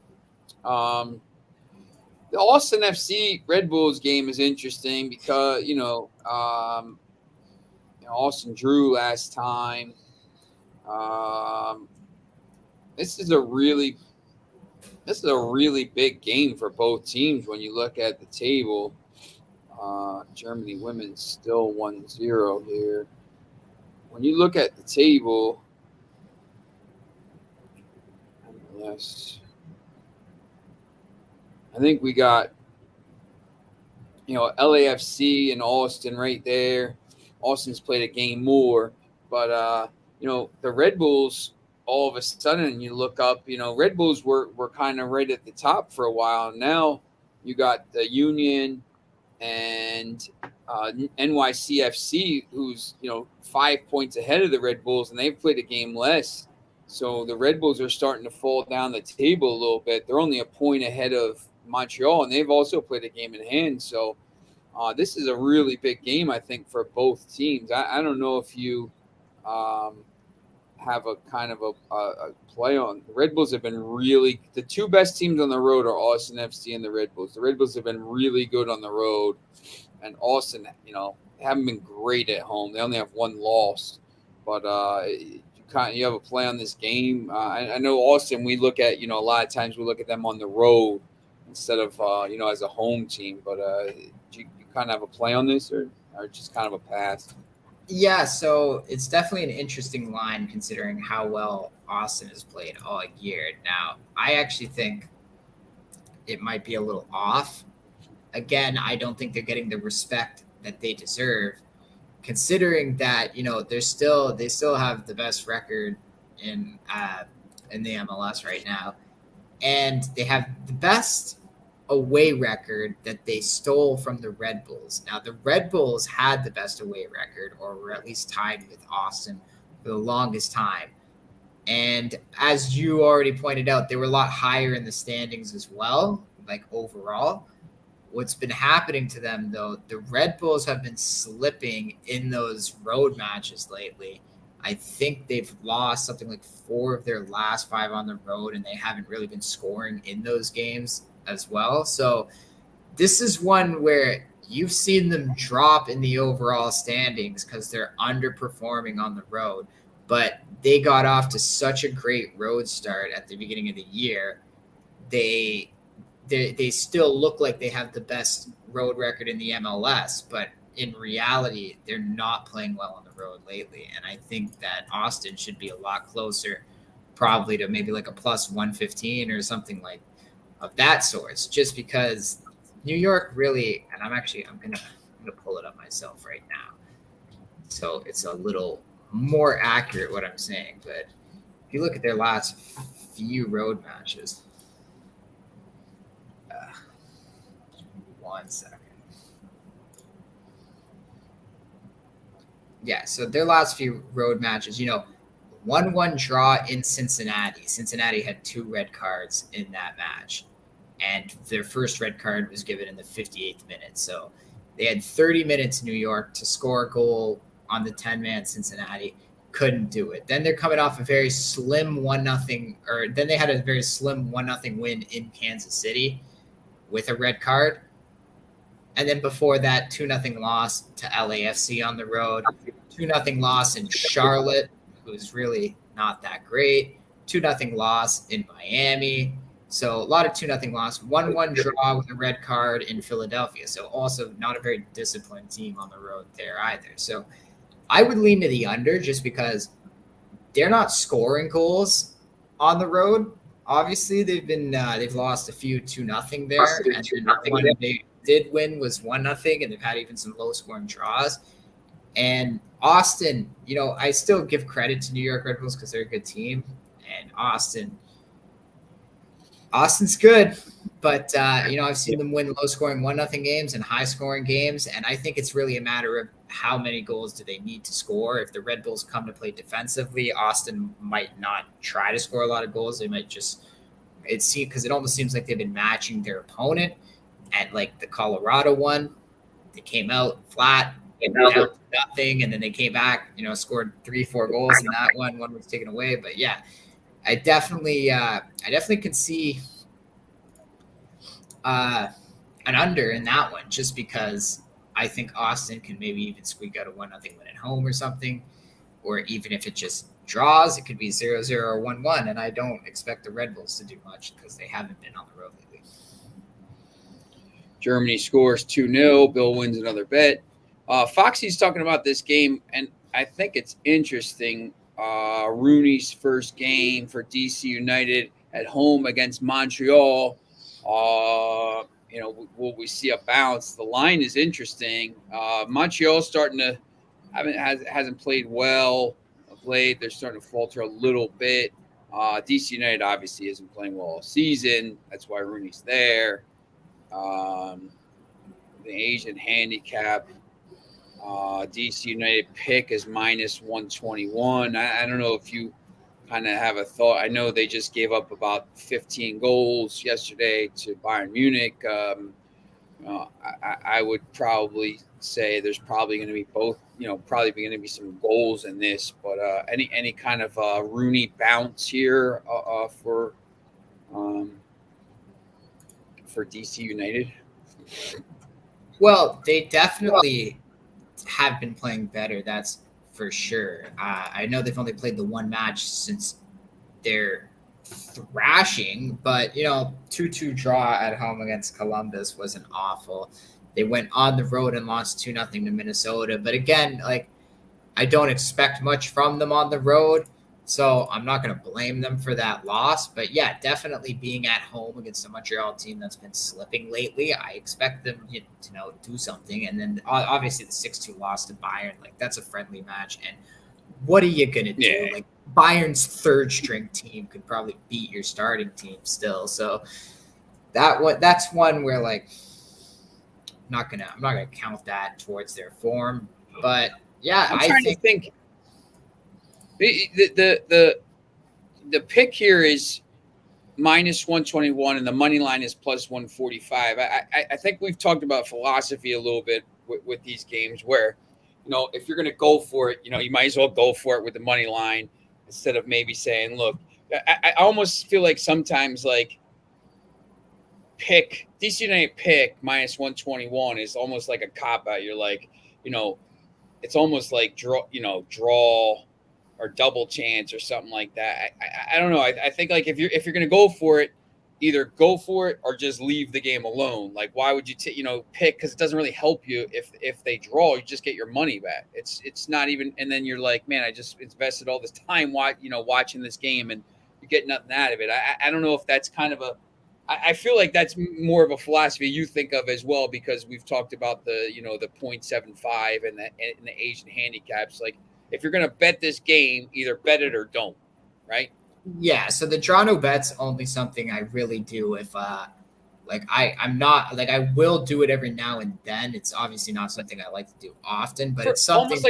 the Austin FC Red Bulls game is interesting because Austin drew last time. This is a really big game for both teams when you look at the table. Germany women's still 1-0 here. When you look at the table, yes, I think we got LAFC and Austin right there. Austin's played a game more, but the Red Bulls, all of a sudden you look up, Red Bulls were kind of right at the top for a while. Now you got the Union and NYCFC, who's 5 points ahead of the Red Bulls, and they've played a game less. So the Red Bulls are starting to fall down the table a little bit. They're only a point ahead of Montreal, and they've also played a game in hand. So this is a really big game, I think, for both teams. I don't know if you have a kind of a play on. The Red Bulls have been really – the two best teams on the road are Austin FC and the Red Bulls. The Red Bulls have been really good on the road, and Austin, haven't been great at home. They only have one loss. But you have a play on this game. I know Austin, we look at, a lot of times we look at them on the road instead of, as a home team. But do you kind of have a play on this or just kind of a pass? Yeah, so it's definitely an interesting line considering how well Austin has played all year. Now, I actually think it might be a little off. Again, I don't think they're getting the respect that they deserve, considering that they still have the best record in the MLS right now, and they have the best away record that they stole from the Red Bulls. Now, the Red Bulls had the best away record, or were at least tied with Austin for the longest time. And as you already pointed out, they were a lot higher in the standings as well, like overall. What's been happening to them, though, the Red Bulls have been slipping in those road matches lately. I think they've lost something like 4 of their last 5 on the road, and they haven't really been scoring in those games as well. So this is one where you've seen them drop in the overall standings because they're underperforming on the road. But they got off to such a great road start at the beginning of the year. They still look like they have the best road record in the MLS, but in reality, they're not playing well on the road lately. And I think that Austin should be a lot closer, probably to maybe like a plus 115 or something like of that sort, just because New York really, and I'm gonna pull it up myself right now, so it's a little more accurate what I'm saying. But if you look at their last few road matches, 1 second. Yeah, so their last few road matches, 1-1 draw in Cincinnati. Cincinnati had 2 red cards in that match, and their first red card was given in the 58th minute. So they had 30 minutes in New York to score a goal on the 10-man Cincinnati. Couldn't do it. Then they're coming off a very slim 1-0, or then they had a very slim 1-0 win in Kansas City with a red card. And then before that, 2-0 loss to LAFC on the road, 2-0 loss in Charlotte, who's really not that great, 2-0 loss in Miami. So a lot of 2-0 loss, 1-1 draw with a red card in Philadelphia. So also not a very disciplined team on the road there either. So I would lean to the under just because they're not scoring goals on the road. Obviously, they've lost a few 2-0 there, and then one they did win was 1-0, and they've had even some low scoring draws. And Austin, I still give credit to New York Red Bulls because they're a good team, and Austin's good, but I've seen them win low scoring 1-0 games and high scoring games, and I think it's really a matter of how many goals do they need to score. If the Red Bulls come to play defensively, Austin might not try to score a lot of goals. They might just because it almost seems like they've been matching their opponent. At like the Colorado one, they came out flat, down nothing, and then they came back, scored 3-4 goals in that one. One was taken away, but yeah, I definitely can see an under in that one, just because I think Austin can maybe even squeak out a 1-0 win at home or something, or even if it just draws, it could be 0-0 or 1-1, and I don't expect the Red Bulls to do much because they haven't been on the road lately. Germany scores 2-0. Bill wins another bet. Foxy's talking about this game, and I think it's interesting. Rooney's first game for DC United at home against Montreal. Will we see a bounce? The line is interesting. Montreal's starting to hasn't played well of late. They're starting to falter a little bit. DC United obviously isn't playing well all season. That's why Rooney's there. The Asian handicap, DC United pick is minus 121. I don't know if you kind of have a thought. I know they just gave up about 15 goals yesterday to Bayern Munich. I would probably say there's probably going to be both, probably going to be some goals in this, but any kind of Rooney bounce here um, for DC United? Well, they definitely have been playing better. That's for sure. I know they've only played the one match since their thrashing, but 2-2 draw at home against Columbus wasn't awful. They went on the road and lost 2-0 to Minnesota. But again, like, I don't expect much from them on the road, so I'm not going to blame them for that loss. But yeah, definitely being at home against a Montreal team that's been slipping lately, I expect them to do something. And then obviously the 6-2 loss to Bayern, like, that's a friendly match. And what are you going to do? Yeah. Like, Bayern's third string team could probably beat your starting team still. So that's one where, like, I'm not gonna count that towards their form. But yeah, I'm trying to think. The pick here is minus 121 and the money line is plus 145. I think we've talked about philosophy a little bit with these games where, if you're going to go for it, you might as well go for it with the money line instead of maybe saying, look, I almost feel like sometimes, like, DC United pick minus 121 is almost like a cop out. You're like, it's almost like draw or double chance or something like that. I don't know. I think, like, if you're going to go for it, either go for it or just leave the game alone. Like, why would you pick? Because it doesn't really help you if they draw. You just get your money back. It's not even. And then you're like, man, I just invested all this time watching this game and you get nothing out of it. I don't know if that's kind of a. I feel like that's more of a philosophy you think of as well, because we've talked about the 0.75 and the Asian handicaps. Like, if you're going to bet this game, either bet it or don't, right? Yeah, so the draw no bet's only something I really do if I'm not, like, I will do it every now and then. It's obviously not something I like to do often, but it's something almost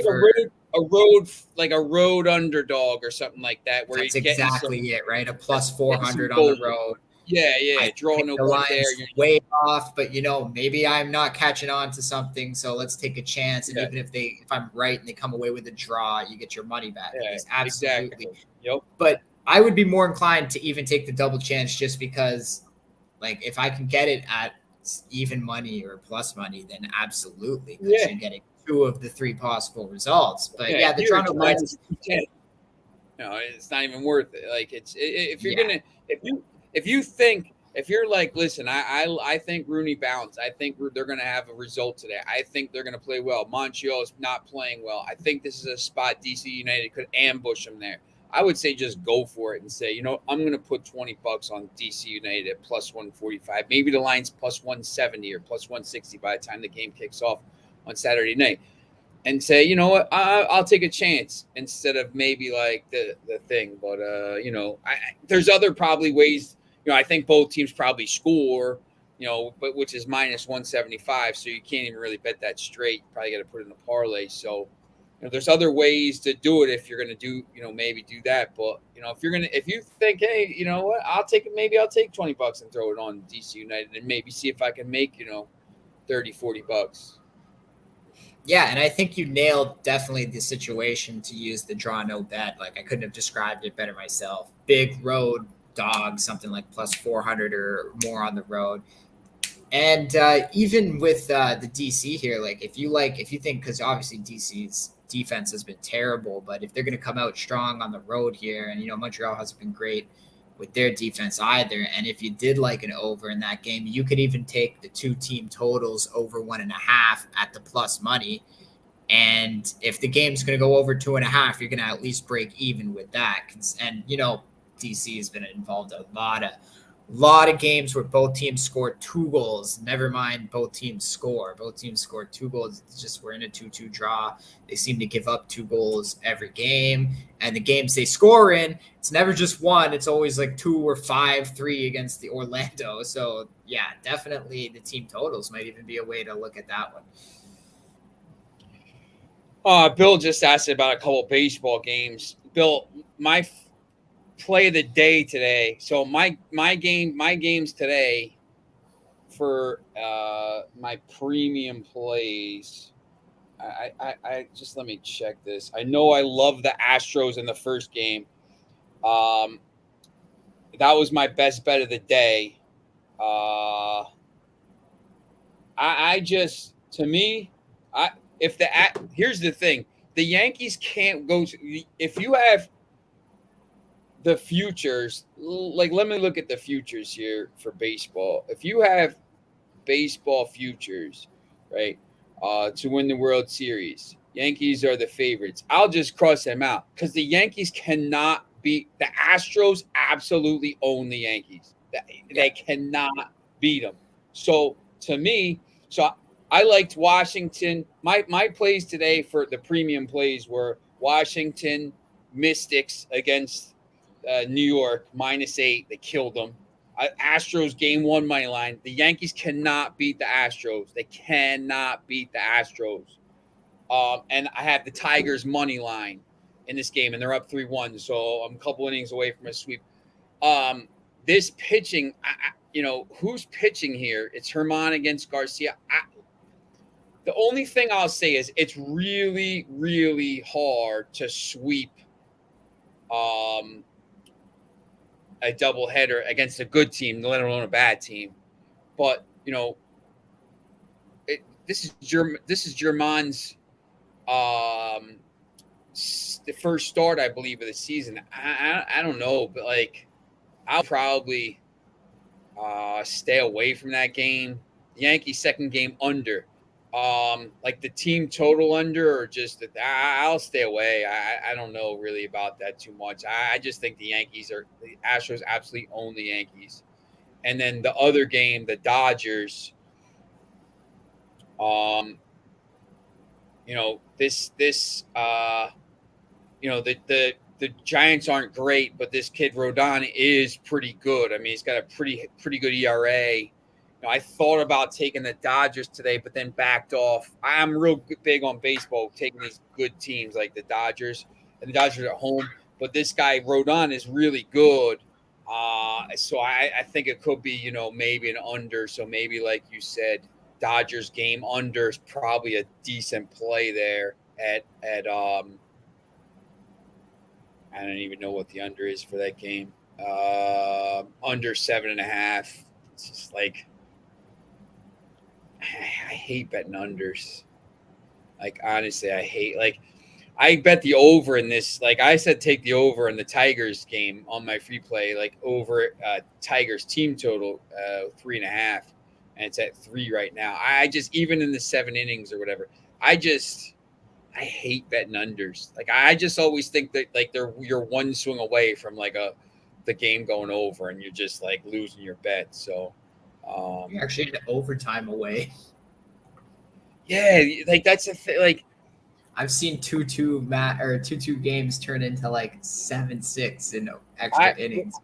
like a road underdog or something like that, where that's you're getting exactly it, right? A plus 400 on the road. Yeah. Draw no bet there. Way off, but maybe I'm not catching on to something, so let's take a chance. And even if I'm right and they come away with a draw, you get your money back. Yeah, absolutely. Exactly. Yep. But I would be more inclined to even take the double chance, just because, like, if I can get it at even money or plus money, then absolutely, because you're getting 2 of the 3 possible results. But yeah, the draw no bet. No, it's not even worth it. Like, if you're like, listen, I think Rooney bounced. I think they're going to have a result today. I think they're going to play well. Montreal is not playing well. I think this is a spot DC United could ambush them there. I would say just go for it and say, I'm going to put $20 on DC United at plus 145. Maybe the line's plus 170 or plus 160 by the time the game kicks off on Saturday night. And say, you know what, I'll take a chance instead of maybe like the thing. But, there's other probably ways. I think both teams probably score, but which is minus 175. So you can't even really bet that straight. You probably got to put it in a parlay. So, there's other ways to do it if you're going to do, maybe do that. But, if you think, hey, you know what, I'll take $20 and throw it on DC United and maybe see if I can make, $30-$40. Yeah, and I think you nailed definitely the situation to use the draw no bet. Like, I couldn't have described it better myself. Big road dog, something like plus 400 or more on the road. And even with the DC here, like, if you think, because obviously DC's defense has been terrible, but if they're going to come out strong on the road here, and Montreal hasn't been great with their defense either, and if you did like an over in that game, you could even take the 2 team totals over 1.5 at the plus money. And if the game's going to go over 2.5, you're going to at least break even with that. And DC has been involved in a lot of games where both teams scored 2 goals. Never mind both teams score. Both teams scored 2 goals. It's just we're in a 2-2 draw. They seem to give up 2 goals every game. And the games they score in, it's never just 1. It's always like 2 or 5-3 against the Orlando. So, yeah, definitely the team totals might even be a way to look at that one. Bill just asked about a couple of baseball games. Bill, my play of the day today. So my games today for my premium plays. I just let me check this. I know I love the Astros in the first game. That was my best bet of the day. I just, to me, here's the thing: the Yankees can't go to, if you have the futures. Like, let me look at the futures here for baseball. If you have baseball futures, right, to win the World Series, Yankees are the favorites. I'll just cross them out because the Yankees cannot beat the Astros. Absolutely own the Yankees. They cannot beat them. So to me, I liked Washington. My plays today for the premium plays were Washington Mystics against New York -8. They killed them. Astros game 1 money line. The Yankees cannot beat the Astros. They cannot beat the Astros. And I have the Tigers money line in this game, and they're up 3-1. So I'm a couple innings away from a sweep. This pitching, who's pitching here? It's Herman against Garcia. The only thing I'll say is it's really, really hard to sweep a doubleheader against a good team, let alone a bad team. But this is German's the first start, I believe, of the season. I don't know, but like I'll probably stay away from that game. The Yankees second game under. Like the team total under, or just I'll stay away. I don't know really about that too much. I just think the Astros absolutely own the Yankees. And then the other game, the Dodgers, the Giants aren't great, but this kid Rodon is pretty good. I mean, he's got a pretty good ERA. I thought about taking the Dodgers today, but then backed off. I'm real big on baseball, taking these good teams like the Dodgers, and the Dodgers are at home. But this guy Rodon is really good, so I think it could be maybe an under. So maybe, like you said, Dodgers game under is probably a decent play there at I don't even know what the under is for that game. Under 7.5. It's just like. I hate betting unders. Like, honestly, I bet the over in this. Like I said, take the over in the Tigers game on my free play, like over Tigers team total 3.5, and it's at 3 right now. I just, even in the 7 innings or whatever, I hate betting unders. Like I just always think that like you're one swing away from like the game going over, and you're just like losing your bet. So. You're actually in overtime away. Yeah, like that's a thing. Like I've seen 2-2 games turn into like 7-6 in extra innings.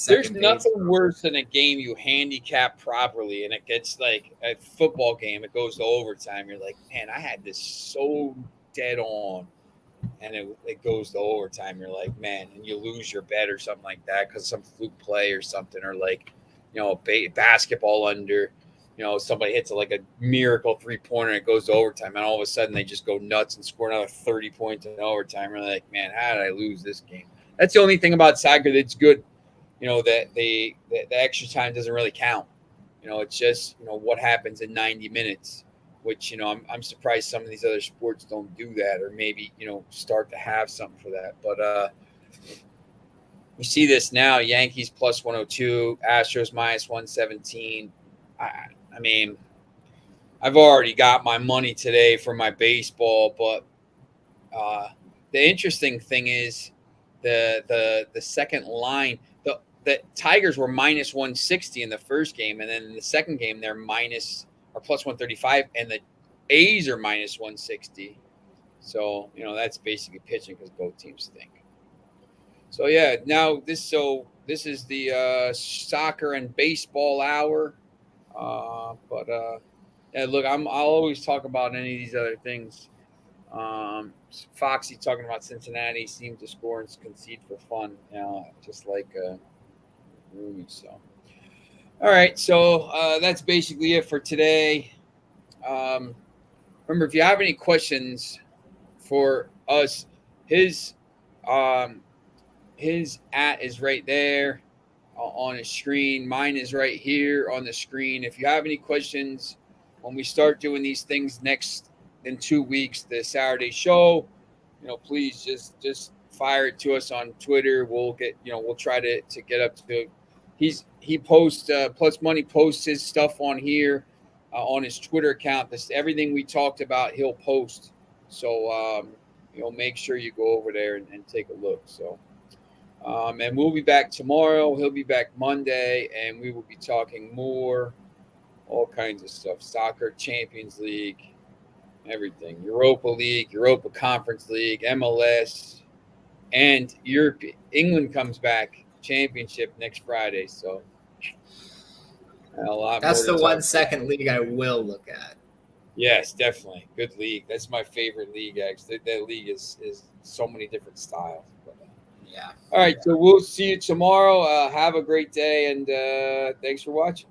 There's nothing worse than a game you handicap properly and it gets like a football game. It goes to overtime. You're like, man, I had this so dead on, and it goes to overtime. You're like, man, and you lose your bet or something like that because some fluke play or something, or like. Basketball under, somebody hits like a miracle 3-pointer and it goes to overtime, and all of a sudden they just go nuts and score another 30 points in overtime. You're like, man, how did I lose this game? That's the only thing about soccer that's good, that the extra time doesn't really count. It's just, what happens in 90 minutes, which, I'm surprised some of these other sports don't do that, or maybe, start to have something for that. But, we see this now: Yankees plus 102, Astros minus 117. I mean, I've already got my money today for my baseball, but the interesting thing is the second line. The Tigers were minus 160 in the first game, and then in the second game they're plus 135, and the A's are minus 160. So that's basically pitching because both teams stink. So yeah, now this is the soccer and baseball hour, but yeah, look, I'll always talk about any of these other things. Foxy talking about Cincinnati seemed to score and concede for fun, just like Rooney. So, all right, so that's basically it for today. Remember, if you have any questions for us, his at is right there on his screen. Mine is right here on the screen. If you have any questions when we start doing these things next in 2 weeks, the Saturday show, please just fire it to us on Twitter. We'll try to get up to. He posts Plus Money posts his stuff on here on his Twitter account. This everything we talked about he'll post. So make sure you go over there and take a look. So. And we'll be back tomorrow. He'll be back Monday, and we will be talking more, all kinds of stuff. Soccer, Champions League, everything. Europa League, Europa Conference League, MLS, and Europe. England comes back, championship next Friday. So a lot That's more the 1 second league I will look at. Yes, definitely. Good league. That's my favorite league, actually. That league is so many different styles. Yeah. All right, so we'll see you tomorrow. Have a great day, and thanks for watching.